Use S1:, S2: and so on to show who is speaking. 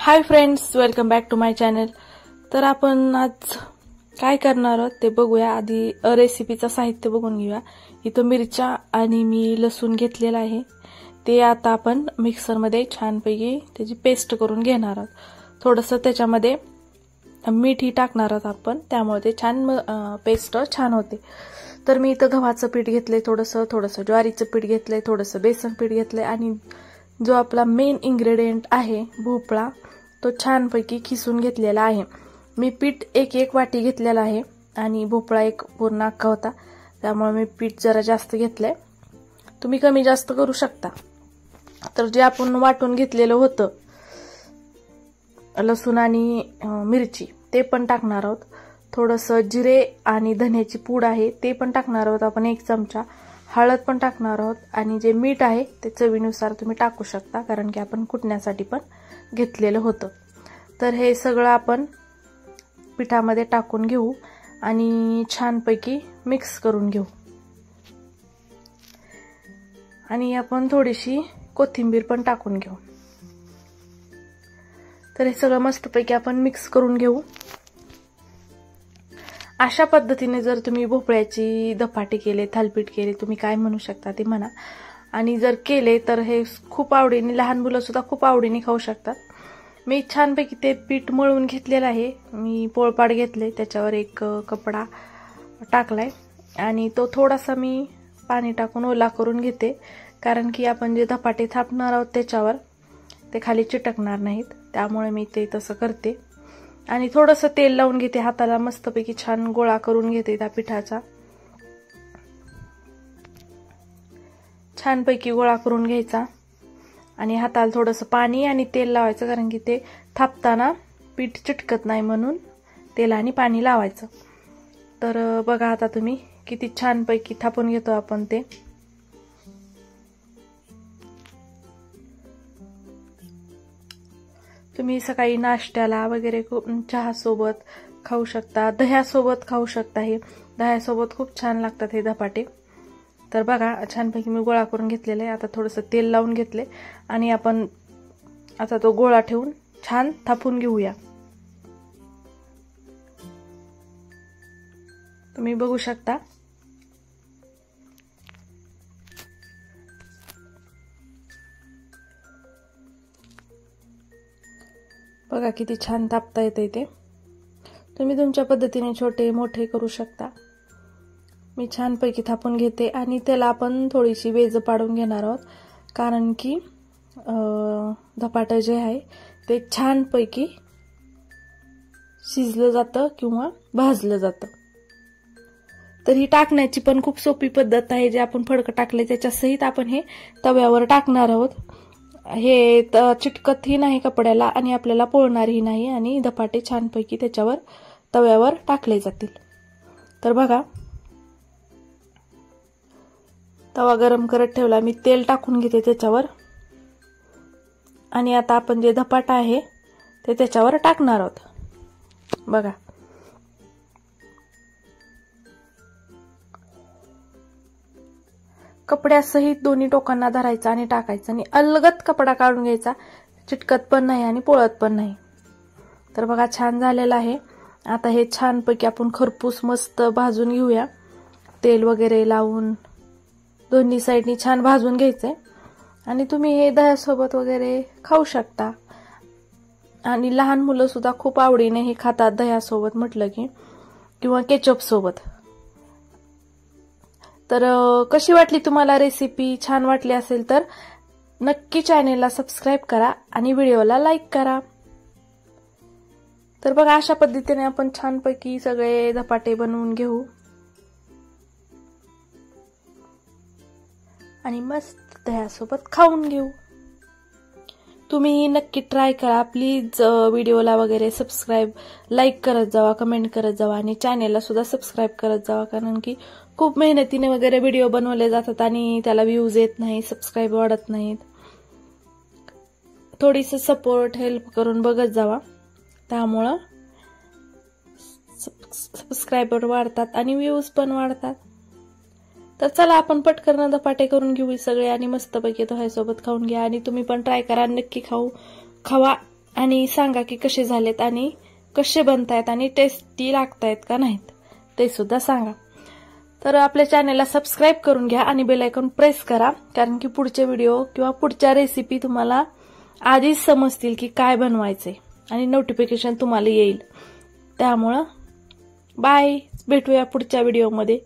S1: High friends, welcome back to my channel. तर आपण आज काय करणार आहोत ते बघूया। आधी रेसिपीचं साहित्य बघून घेऊया। इथं मिरच्या आणि मी लसूण घेतलेला आहे, ते आता आपण मिक्सरमध्ये छानपैकी त्याची पेस्ट करून घेणार आहोत। थोडंसं त्याच्यामध्ये मीठ टाकणार आहोत आपण, त्यामुळे ते छान पेस्ट छान होते। तर मी इथं गव्हाचं पीठ घेतलंय, थोडंसं ज्वारीचं पीठ घेतलंय, थोडंसं बेसन पीठ घेतलंय आणि जो आपला मेन इंग्रेडियंट आहे भोपळा, तो छानपैकी खिसून घेतलेला आहे। मी पीठ एक वाटी घेतलेला आहे आणि भोपळा एक पूर्ण अख्खा होता, त्यामुळे मी पीठ जरा जास्त घेतलंय। तुम्ही कमी जास्त करू शकता। तर जे आपण वाटून घेतलेलं होतं लसूण आणि मिरची, ते पण टाकणार आहोत। थोडंसं जिरे आणि धन्याची पूड आहे ते पण टाकणार आहोत आपण, 1 चमचा हळद पण टाकणार आहोत आणि जे मीठ आहे ते चवीनुसार तुम्ही टाकू शकता, कारण की आपण कुटण्यासाठी पण घेतलेलं होतं। तर हे सगळं आपण पिठामध्ये टाकून घेऊ आणि छानपैकी मिक्स करून घेऊ आणि आपण थोडीशी कोथिंबीर पण टाकून घेऊ। तर हे सगळं मस्तपैकी आपण मिक्स करून घेऊ। अशा पद्धतीने जर तुम्ही भोपळ्याची धपाटे केले, थालीपीठ केले, तुम्ही काय म्हणू शकता ते म्हणा, आणि जर केले तर हे खूप आवडीने, लहान मुलं सुद्धा खूप आवडीने खाऊ शकतात। मी छानपैकी ते पीठ मळून घेतलेलं आहे। मी पोळपाट घेतले, त्याच्यावर एक कपडा टाकलाय आणि तो थोडासा मी पाणी टाकून ओला करून घेते, कारण की आपण जे धपाटे थापणार आहोत त्याच्यावर ते खाली चिटकणार नाहीत, त्यामुळे मी ते तसं करते। आणि थोडंसं तेल लावून घेते हाताला, मस्तपैकी छान गोळा करून घेते त्या पिठाचा। छानपैकी गोळा करून घ्यायचा आणि हाताला थोडंसं पाणी आणि तेल लावायचं, कारण की ते थापताना पीठ चिटकत नाही म्हणून तेल आणि पाणी लावायचं। तर बघा आता तुम्ही किती छानपैकी थापून घेतो आपण ते। तुम्ही सकाळी नाश्त्याला वगैरे चहा सोबत खाऊ शकता, दह्यासोबत खाऊ शकता। हे दह्यासोबत खूप छान लागतात हे धपाटे। तर बघा छानपैकी मी गोळा करून घेतलेला आहे। आता थोडंसं तेल लावून घेतले आणि आपण आता तो गोळा ठेवून छान थापून घेऊया। तुम्ही बघू शकता बघा किती छान थापता येते ते। तुम्ही तुमच्या पद्धतीने छोटे मोठे करू शकता। मी छानपैकी थापून घेते आणि त्याला आपण थोडीशी वेज पाडून घेणार आहोत, कारण की धपाटं जे आहे ते छानपैकी शिजलं जातं किंवा भाजलं जातं। तर ही टाकण्याची पण खूप सोपी पद्धत आहे। जे आपण फडकं टाकले त्याच्या सहित आपण हे तव्यावर टाकणार आहोत। हे चिटकतही नाही कपड्याला आणि आपल्याला पोळणारही नाही आणि धपाटे छानपैकी त्याच्यावर तव्यावर टाकले जातील। तर बघा तवा गरम करत ठेवला, मी तेल टाकून घेते त्याच्यावर आणि आता आपण जे धपाटा आहे ते त्याच्यावर टाकणार आहोत। बघा कपड्यासहित दोन्ही टोकांना धरायचा आणि टाकायचं आणि अलगद कपडा काढून घ्यायचा, चिटकत पण नाही आणि पोळत पण नाही। तर बघा छान झालेला आहे। आता हे छानपैकी आपण खरपूस मस्त भाजून घेऊया, तेल वगैरे लावून दोन्ही साईडनी छान भाजून घ्यायचंय। आणि तुम्ही हे दह्यासोबत वगैरे खाऊ शकता आणि लहान मुलं सुद्धा खूप आवडीने हे खातात दह्यासोबत म्हटलं की, किंवा केचप सोबत। तर कशी वाटली तुम्हाला रेसिपी? छान वाटली असेल तर नक्की चॅनेलला सबस्क्राईब करा आणि व्हिडिओला लाईक करा। तर बघा अशा पद्धतीने आपण छानपैकी सगळे धपाटे बनवून घेऊ आणि मस्त दह्यासोबत खाऊन घेऊ। तुम्ही नक्की ट्राय करा। प्लीज व्हिडिओला वगैरे सबस्क्राईब, लाईक करत जावा, कमेंट करत जावा आणि चॅनेलला सुद्धा सबस्क्राईब करत जावा, कारण की खूप मेहनतीने वगैरे व्हिडिओ बनवले जातात आणि त्याला व्ह्यूज येत नाही, सबस्क्राईब वाढत नाहीत। थोडीशी सपोर्ट हेल्प करून बघत जावा, त्यामुळं सबस्क्रायबर वाढतात आणि व्ह्यूज पण वाढतात। तर चला आपण पटकन धपाटे करून घेऊ सगळे आणि मस्तपैकी दह्यासोबत खाऊन घ्या आणि तुम्ही पण ट्राय करा, नक्की खावा आणि सांगा की कसे झालेत आणि कसे बनतायत आणि टेस्टी लागतायत का नाहीत ते सुद्धा सांगा। तर आपल्या चॅनलला सबस्क्राईब करून घ्या आणि बेल आयकॉन प्रेस करा, कारण की पुढचे व्हिडिओ किंवा पुढच्या रेसिपी तुम्हाला आधीच समजतील की काय बनवायचे आणि नोटिफिकेशन तुम्हाला येईल। त्यामुळे बाय, भेटूया पुढच्या व्हिडिओमध्ये।